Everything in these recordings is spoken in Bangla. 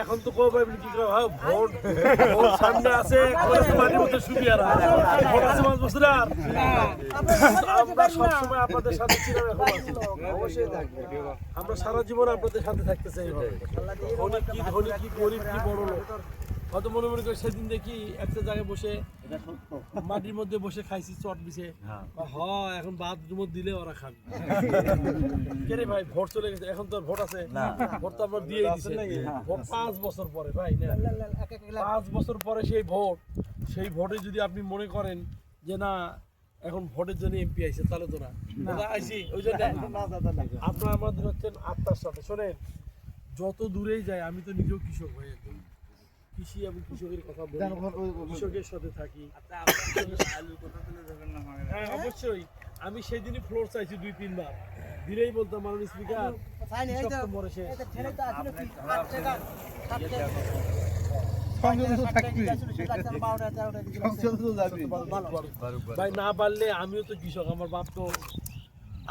এখন তো কবে কি করে ভোট ভোট সামনে আছে মাটির মধ্যে সুবিয়ারা ভোট আছে 5 বছর আর আমরা সবসময় আপনাদের সাথে ছিলাম, এখন আছি, অবশ্যই থাকবে। আমরা সারা জীবন আপনাদের সাথে থাকতে চাই। ধনী কি গরিব কি বড় লোক, হয়তো মনে মনে করে সেদিন দেখি একটা জায়গায় বসে মাটির মধ্যে বসে খাইছি চট বিছে, এখন বাদ জুমত দিলে ওরা খান কে ভাই। ভোট চলে গেছে, এখন তো ভোট আছে, ভোট তো আমরা দিয়ে দিচ্ছি। ভোট 5 বছর পরে ভাই, না 5 বছর পরে সেই ভোটে যদি আপনি মনে করেন যে না এখন ভোটের জন্য এমপি আইছে, তাহলে তো না আইসি ওই জন্য আপনারা আমাদের হচ্ছেন আত্মার সাথে। শোনেন, যত দূরেই যায়, আমি তো নিজেও কৃষক হয়ে কৃষি এবং কৃষকের কথা বলি, কৃষকের সাথে থাকি। হ্যাঁ অবশ্যই, আমি সেই দিনই ফ্লোর চাইছি 2-3 বার, দিলেই বলতাম মাননীয় স্পিকার মরে শেষ। ভাই না পারলে আমিও তো কৃষক, আমার বাপ তো।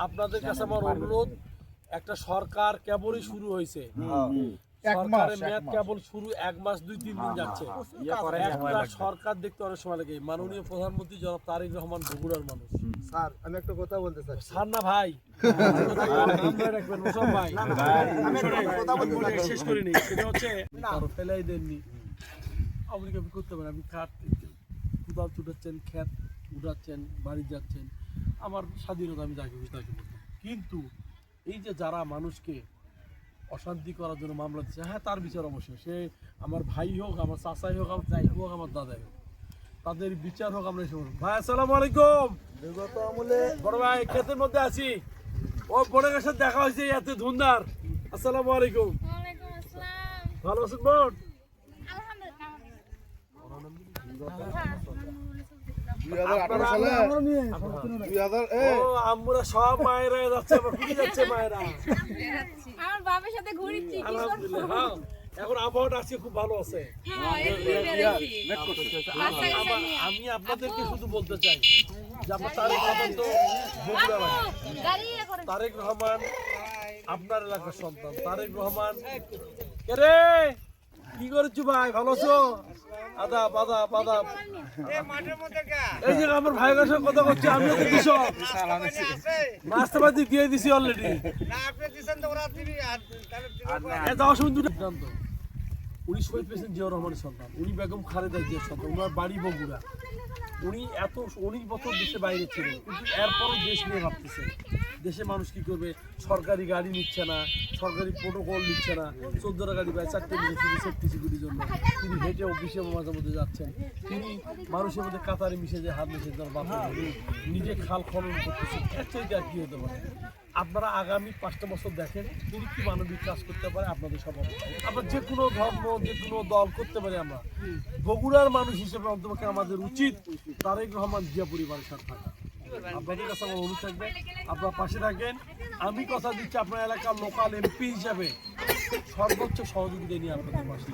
আপনাদের কাছে আমার অনুরোধ, একটা সরকার কেবলই শুরু হয়েছে, সরকারের মেয়াদ কেবল শুরু, 1 মাস 2-3 দিন যাচ্ছে। একটা সরকার দেখতে অনেক সময় লাগে। মাননীয় প্রধানমন্ত্রী জনাব তারেক রহমান বগুড়ার মানুষ। স্যার আমি একটা কথা বলতে চাই। স্যার না ভাই, শেষ করে নি, সেটা হচ্ছে আরো ফেলাই দেননি। আপনি করতে পারেন, আপনি খাট কোদাল ছুটাচ্ছেন, ক্ষেত উঠাচ্ছেন, বাড়ি যাচ্ছেন, আমার স্বাধীনতা, আমি যাকে খুশি তাকে বলতাম। কিন্তু এই যে যারা মানুষকে অশান্তি করার জন্য মামলা দিচ্ছে, হ্যাঁ তার বিচার অবশ্যই, সে আমার ভাই হোক, আমার চাচাই হোক, আমার যাই হোক, আমার দাদাই হোক, তাদের বিচার হোক। আমরা এসে ভাই আসসালামু আলাইকুম, বিগত আমলে বড় ভাই ক্ষেতের মধ্যে আছি, ও বড় গাছের দেখা হয়েছে এত ধুমধার। আসসালামু আলাইকুম। ভালো আছেন বোন? আমরা সব মায়েরা যাচ্ছে, যাচ্ছে মায়েরা, আমার বাবার সাথে ঘুরছি। আলহামদুলিল্লাহ। এখন আবহাওয়াটা আজকে খুব ভালো আছে। আমি আপনাদেরকে শুধু বলতে চাই যে আপনার তারেক রহমান তো বগুড়া বাড়ি। তারেক রহমান আপনার এলাকার সন্তান। তারেক রহমান রে কি করছো ভাই, ভালো আছো? আদাব আদাব আদাব। এই যে আমার ভাইয়ের সঙ্গে কথা করছি, আমিও তো কৃষক, নাস্তাবাদি দিয়ে দিছি অলরেডি। সিদ্ধান্ত, উনি শহীদ প্রেসিডেন্ট জিয়াউর রহমানের সন্তান, উনি বেগম খালেদা জিয়ার সন্তান, ওনার বাড়ি বগুড়া। উনি 19 বছর দেশে বাইরে ছিলেন, কিন্তু এরপরও দেশ নিয়ে ভাবতেছেন। দেশে মানুষ কি করবে, সরকারি গাড়ি নিচ্ছে না, সরকারি প্রোটোকল নিচ্ছে না, 14টা গাড়ি পায়, 4টে নিচ্ছে সেফটি সিকিউরিটির জন্য। তিনি হেঁটে অফিসে মাঝে মধ্যে যাচ্ছেন, তিনি মানুষের মধ্যে কাতারে মিশে যে হাত মিশে যাওয়ার বাপ নিজে খাল খনন করতেছেন। এর চাইতে আর কি হতে পারে? আপনারা আগামী 5টা বছর দেখেন তিনি কি মানবিক কাজ করতে পারে আপনাদের সবার। আমরা যে কোনো ধর্ম, যে কোনো দল করতে পারি। আমরা বগুড়ার মানুষ হিসেবে অন্তপক্ষে আমাদের উচিত তারেক রহমান জিয়া পরিবারের সাথে থাকা। আপনাদের কাছে আমার অনুরোধ থাকবে, আপনারা পাশে থাকেন। আমি কথা দিচ্ছি, আপনার এলাকার লোকাল এমপি হিসাবে সর্বোচ্চ সহযোগিতা নিয়ে আপনাদের পাশে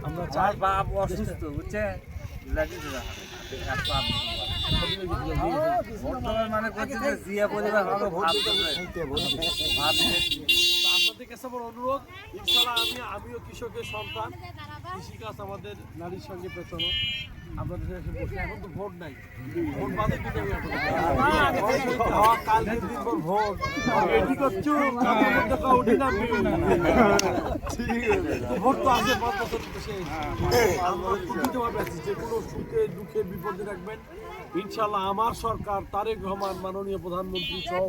আমরা চাই। বাপ অসুস্থ বুঝছে, মানে আপনাদের কাছে আমার অনুরোধ, ইনশাআল্লাহ আমিও কৃষকের সন্তান, কৃষিকাজ আমাদের নারীর সঙ্গে পেছানো। আপনাদের এখন তো ভোট নাই, ভোট বাদে কিন্তু কালকের দিন পর ভোট রেডি করছো, ভোট তো আছে 5 বছর শেষ। আমরা যে কোনো সুখে দুঃখে বিপদে রাখবেন ইনশাআল্লাহ। আমার সরকার, তারেক রহমান মাননীয় প্রধানমন্ত্রী সহ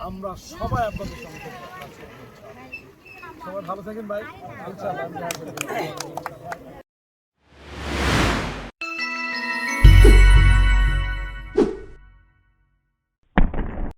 আমরা সবাই আপনাদের সঙ্গে। সবাই ভালো থাকেন ভাই, ইনশাআল্লাহ।